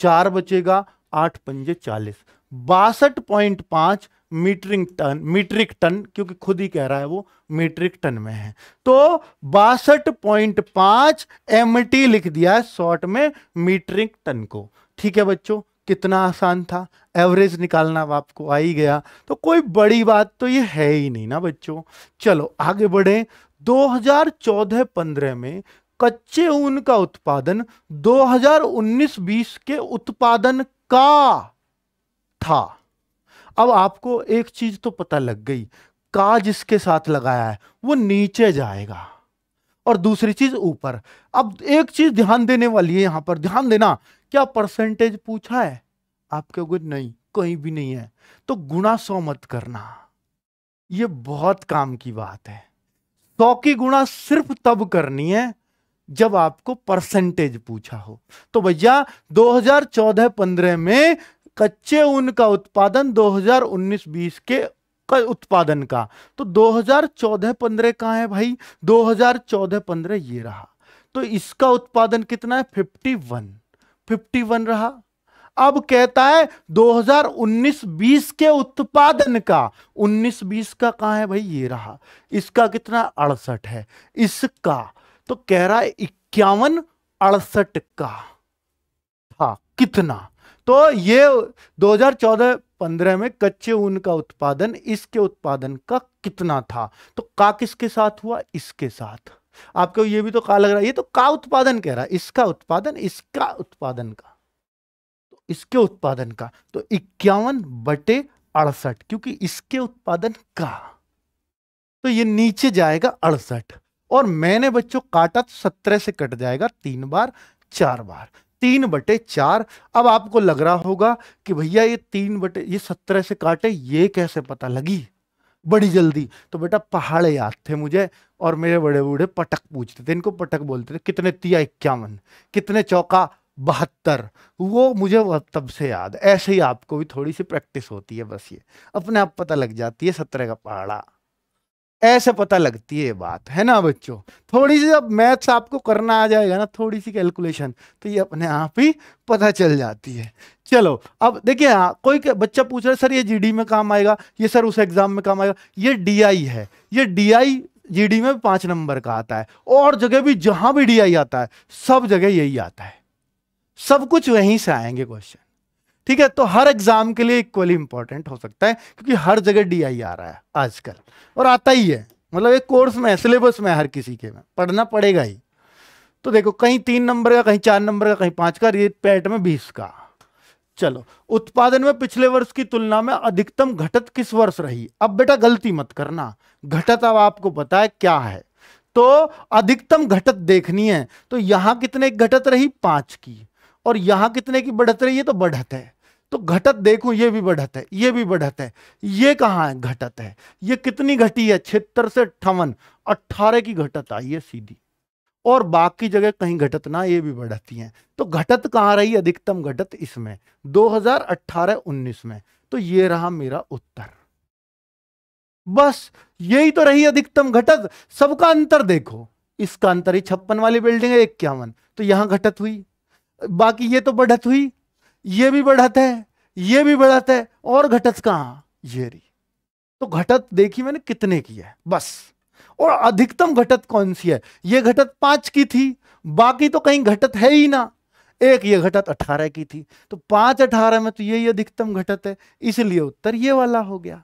4 बचेगा, 8 पंजे 40, 62.5 मीट्रिक टन, क्योंकि खुद ही कह रहा है वो मीट्रिक टन में है। तो 62.5 MT लिख दिया है शॉर्ट में मीट्रिक टन को। ठीक है बच्चों, कितना आसान था, एवरेज निकालना अब आपको आ ही गया। तो कोई बड़ी बात तो ये है ही नहीं ना बच्चों। चलो आगे बढ़े। 2014-15 में कच्चे ऊन का उत्पादन 2019-20 के उत्पादन का था। अब आपको एक चीज तो पता लग गई, का जिसके साथ लगाया है वो नीचे जाएगा और दूसरी चीज ऊपर। अब एक चीज ध्यान देने वाली है, यहां पर ध्यान देना। क्या परसेंटेज पूछा है आपके को? नहीं, कहीं भी नहीं है। तो गुणा 100 मत करना, ये बहुत काम की बात है। 100 की गुणा सिर्फ तब करनी है जब आपको परसेंटेज पूछा हो। तो भैया 2014-15 में कच्चे ऊन का उत्पादन 2019-20 के उत्पादन का, तो 2014-15 कहां है भाई? 2014-15 ये रहा। तो इसका उत्पादन कितना है? 51 रहा। अब कहता है 2019-20 के उत्पादन का, 19-20 का कहां है भाई? ये रहा। इसका कितना? 68 है। इसका तो कह रहा है 51 68 का था कितना। तो ये 2014-15 में कच्चे ऊन का उत्पादन इसके उत्पादन का कितना था। तो का किसके साथ हुआ? इसके साथ। आपको ये भी तो का लग रहा है, ये तो का उत्पादन कह रहा है, इसका उत्पादन, इसका उत्पादन का, तो इसके उत्पादन का। तो 51/68, क्योंकि इसके उत्पादन का, तो ये नीचे जाएगा 68। और मैंने बच्चों काटा तो 17 से कट जाएगा 3 बार 4 बार, 3/4। अब आपको लग रहा होगा कि भैया ये 17 से काटे, ये कैसे पता लगी बड़ी जल्दी? तो बेटा पहाड़ याद थे मुझे, और मेरे बड़े बूढ़े पटक पूछते थे, इनको पटक बोलते थे। कितने तिया 51, कितने चौका 72, वो मुझे तब से याद। ऐसे ही आपको भी थोड़ी सी प्रैक्टिस होती है, बस ये अपने आप पता लग जाती है। 17 का पहाड़ा ऐसे पता लगती है, ये बात है ना बच्चों। थोड़ी सी जब मैथ्स आपको करना आ जाएगा ना, थोड़ी सी कैलकुलेशन, तो ये अपने आप ही पता चल जाती है। चलो अब देखिए, हाँ कोई बच्चा पूछ रहा है सर ये जीडी में काम आएगा, ये सर उस एग्जाम में काम आएगा। ये डीआई है, ये डीआई जीडी में 5 नंबर का आता है, और जगह भी जहां भी डीआई आता है सब जगह यही आता है, सब कुछ वहीं से आएंगे क्वेश्चन। ठीक है, तो हर एग्जाम के लिए इक्वली इंपॉर्टेंट हो सकता है, क्योंकि हर जगह डीआई आ रहा है आजकल, और आता ही है। मतलब एक कोर्स में, सिलेबस में, हर किसी के में पढ़ना पड़ेगा ही। तो देखो कहीं 3 नंबर का, कहीं 4 नंबर का, कहीं 5 का, ये पैट में 20 का। चलो, उत्पादन में पिछले वर्ष की तुलना में अधिकतम घटत किस वर्ष रही? अब बेटा गलती मत करना, घटत अब आपको पता है क्या है। तो अधिकतम घटत देखनी है, तो यहां कितने की घटत रही? 5 की। और यहां कितने की बढ़त रही है? तो बढ़त है। तो घटत देखो, ये भी बढ़त है, ये भी बढ़त है, ये कहां है? घटत है। ये कितनी घटी है? 76 से 58, 18 की घटत आई है सीधी। और बाकी जगह कहीं घटत ना, ये भी बढ़ती हैं। तो घटत कहां रही? अधिकतम घटत इसमें 2018-19 में। तो ये रहा मेरा उत्तर। बस यही तो रही अधिकतम घटत। सबका अंतर देखो, इसका अंतर ही 56 वाली बिल्डिंग है 51, तो यहां घटत हुई। बाकी ये तो बढ़त हुई, ये भी बढ़त है, ये भी बढ़त है, और घटत कहां, ये रही। तो घटत देखी मैंने कितने की है बस। और अधिकतम घटत कौन सी है, ये घटत 5 की थी, बाकी तो कहीं घटत है ही ना। एक ये घटत 18 की थी, तो 5 18 में तो यही अधिकतम घटत है, इसलिए उत्तर ये वाला हो गया।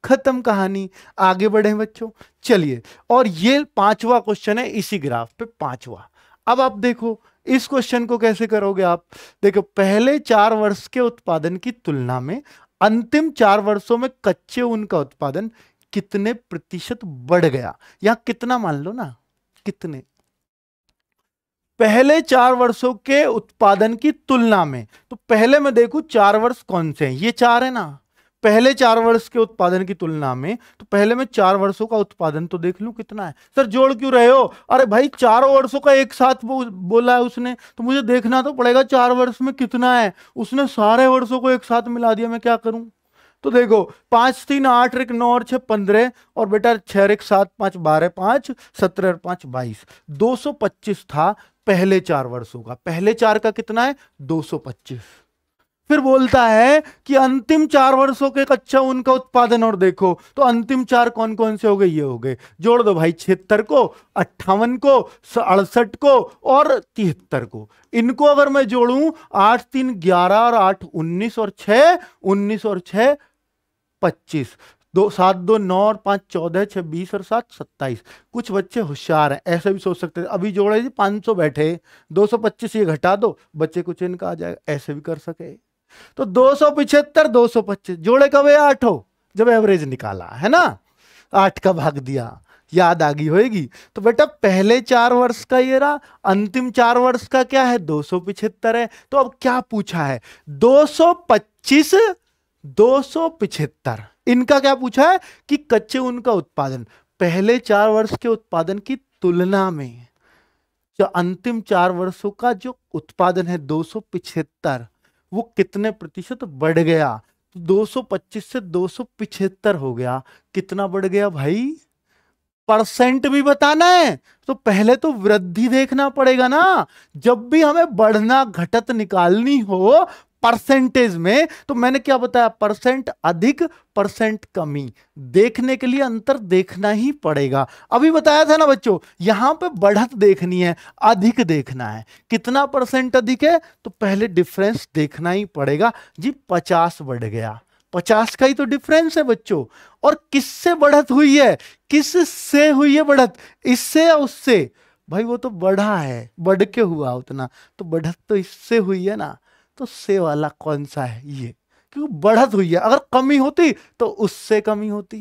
खत्म कहानी। आगे बढ़े बच्चों, चलिए। और ये 5वां क्वेश्चन है इसी ग्राफ पे, 5वां। अब आप देखो इस क्वेश्चन को कैसे करोगे आप। देखो, पहले 4 वर्ष के उत्पादन की तुलना में अंतिम 4 वर्षों में कच्चे ऊन का उत्पादन कितने प्रतिशत बढ़ गया। यहां कितना मान लो ना, कितने, पहले 4 वर्षों के उत्पादन की तुलना में। तो पहले मैं देखूं 4 वर्ष कौन से हैं, ये 4 है ना। पहले 4 वर्ष के उत्पादन की तुलना में, तो पहले मैं 4 वर्षों का उत्पादन तो देख लूं कितना है। सर जोड़ क्यों रहे हो, अरे भाई 4 वर्षों का एक साथ बोला है उसने, तो मुझे देखना तो पड़ेगा 4 वर्ष में कितना है। उसने सारे वर्षों को एक साथ मिला दिया, मैं क्या करूं। तो देखो 5 3 8 1 9 और 6 15, और बेटा 6 1 7 5 12 5 17 और 5 22, 225 था पहले 4 वर्षों का। पहले 4 का कितना है, 225। फिर बोलता है कि अंतिम 4 वर्षों के कच्चा ऊन का उत्पादन, और देखो तो अंतिम 4 कौन कौन से हो गए, ये हो गए। जोड़ दो भाई, 76 को, 58 को, 68 को और 73 को। इनको अगर मैं जोड़ूं, 8 3 11 और 8 19 और 6 19 और 6 25, 2 7 2 9 और 5 14, 6 20 और 7 27। कुछ बच्चे होशियार हैं, ऐसे भी सोच सकते थे, अभी जोड़े जी 500 बैठे, 225 ये घटा दो, बच्चे कुछ इनका आ जाएगा, ऐसे भी कर सके। तो 275 225 जोड़े कब है, 8 हो, जब एवरेज निकाला है ना, 8 का भाग दिया, याद आ गई होगी। तो बेटा पहले 4 वर्ष का ये रहा, अंतिम 4 वर्ष का क्या है, 275 है। तो अब क्या पूछा है, 225 275, इनका क्या पूछा है कि कच्चे ऊन का उत्पादन पहले 4 वर्ष के उत्पादन की तुलना में, जो अंतिम 4 वर्षों का जो उत्पादन है 275, वो कितने प्रतिशत बढ़ गया। तो 225 से 275 हो गया, कितना बढ़ गया भाई, परसेंट भी बताना है तो पहले तो वृद्धि देखना पड़ेगा ना। जब भी हमें बढ़ना घटत निकालनी हो परसेंटेज में, तो मैंने क्या बताया, परसेंट अधिक परसेंट कमी, देखने के लिए अंतर देखना ही पड़ेगा। अभी बताया था ना बच्चों, यहां पे बढ़त देखनी है, अधिक देखना है, कितना परसेंट अधिक है, तो पहले डिफरेंस देखना ही पड़ेगा जी। 50 बढ़ गया, 50 का ही तो डिफरेंस है बच्चों। और किससे बढ़त हुई है, किससे हुई है बढ़त, इससे या उससे, भाई वो तो बढ़ा है, बढ़ के हुआ उतना, तो बढ़त तो इससे हुई है ना। तो से वाला कौन सा है, ये, क्योंकि बढ़त हुई है, अगर कमी होती तो उससे कमी होती,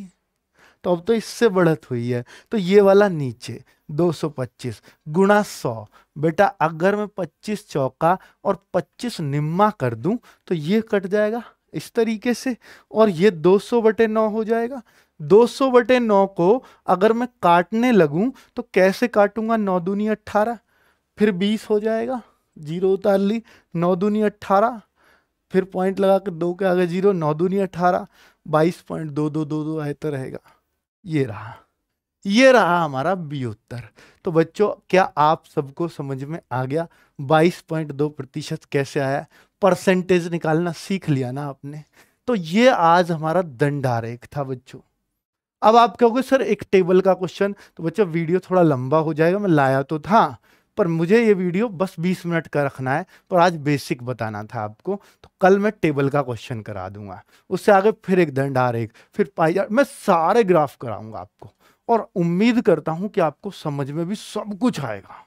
तो अब तो इससे बढ़त हुई है, तो ये वाला नीचे 225 गुणा 100। बेटा अगर मैं 25 चौका और 25 निम्मा कर दूं, तो ये कट जाएगा इस तरीके से, और ये 200/9 हो जाएगा। 200/9 को अगर मैं काटने लगूं तो कैसे काटूंगा, 9 दूनी 18, फिर 20 हो जाएगा, 0 उतार ली, 9 दूनी 18, फिर पॉइंट लगा के 2 के आगे 0, 9 दूनी 18, 22.2222 आए तो रहेगा। ये रहा हमारा बी उत्तर। तो बच्चों क्या आप सबको समझ में आ गया 22.2% कैसे आया, परसेंटेज निकालना सीख लिया ना आपने। तो ये आज हमारा दंडारेख था बच्चों। अब आप कहोगे सर एक टेबल का क्वेश्चन, तो बच्चों वीडियो थोड़ा लंबा हो जाएगा, मैं लाया तो था पर मुझे ये वीडियो बस 20 मिनट का रखना है, पर आज बेसिक बताना था आपको, तो कल मैं टेबल का क्वेश्चन करा दूंगा, उससे आगे फिर एक दंडारेख, फिर पाई, मैं सारे ग्राफ कराऊंगा आपको, और उम्मीद करता हूं कि आपको समझ में भी सब कुछ आएगा,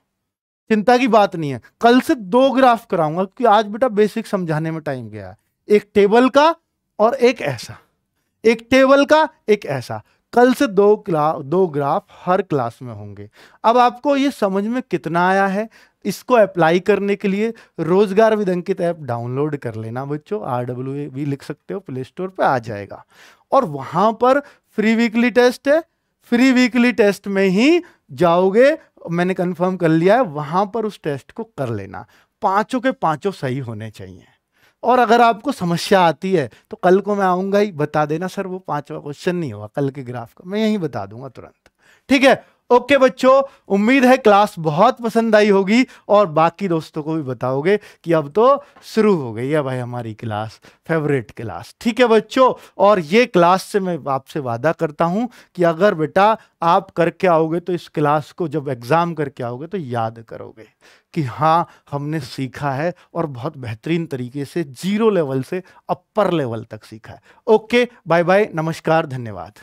चिंता की बात नहीं है। कल से 2 ग्राफ कराऊंगा, क्योंकि आज बेटा बेसिक समझाने में टाइम गया है, एक टेबल का और एक ऐसा, एक टेबल का एक ऐसा। कल से 2 ग्राफ हर क्लास में होंगे। अब आपको ये समझ में कितना आया है, इसको अप्लाई करने के लिए रोजगार विद अंकित ऐप डाउनलोड कर लेना बच्चों, RWA भी लिख सकते हो, प्ले स्टोर पे आ जाएगा, और वहां पर फ्री वीकली टेस्ट है, फ्री वीकली टेस्ट में ही जाओगे, मैंने कंफर्म कर लिया है, वहां पर उस टेस्ट को कर लेना, 5 के 5 सही होने चाहिए। और अगर आपको समस्या आती है तो कल को मैं आऊंगा ही, बता देना सर वो 5वां क्वेश्चन नहीं हुआ कल के ग्राफ का, मैं यही बता दूंगा तुरंत, ठीक है। ओके बच्चों, उम्मीद है क्लास बहुत पसंद आई होगी और बाकी दोस्तों को भी बताओगे कि अब तो शुरू हो गई है भाई हमारी क्लास, फेवरेट क्लास। ठीक है बच्चों, और ये क्लास से मैं आपसे वादा करता हूं कि अगर बेटा आप करके आओगे तो इस क्लास को जब एग्जाम करके आओगे तो याद करोगे कि हाँ हमने सीखा है और बहुत बेहतरीन तरीके से 0 लेवल से अपर लेवल तक सीखा है। ओके, बाय बाय, नमस्कार, धन्यवाद।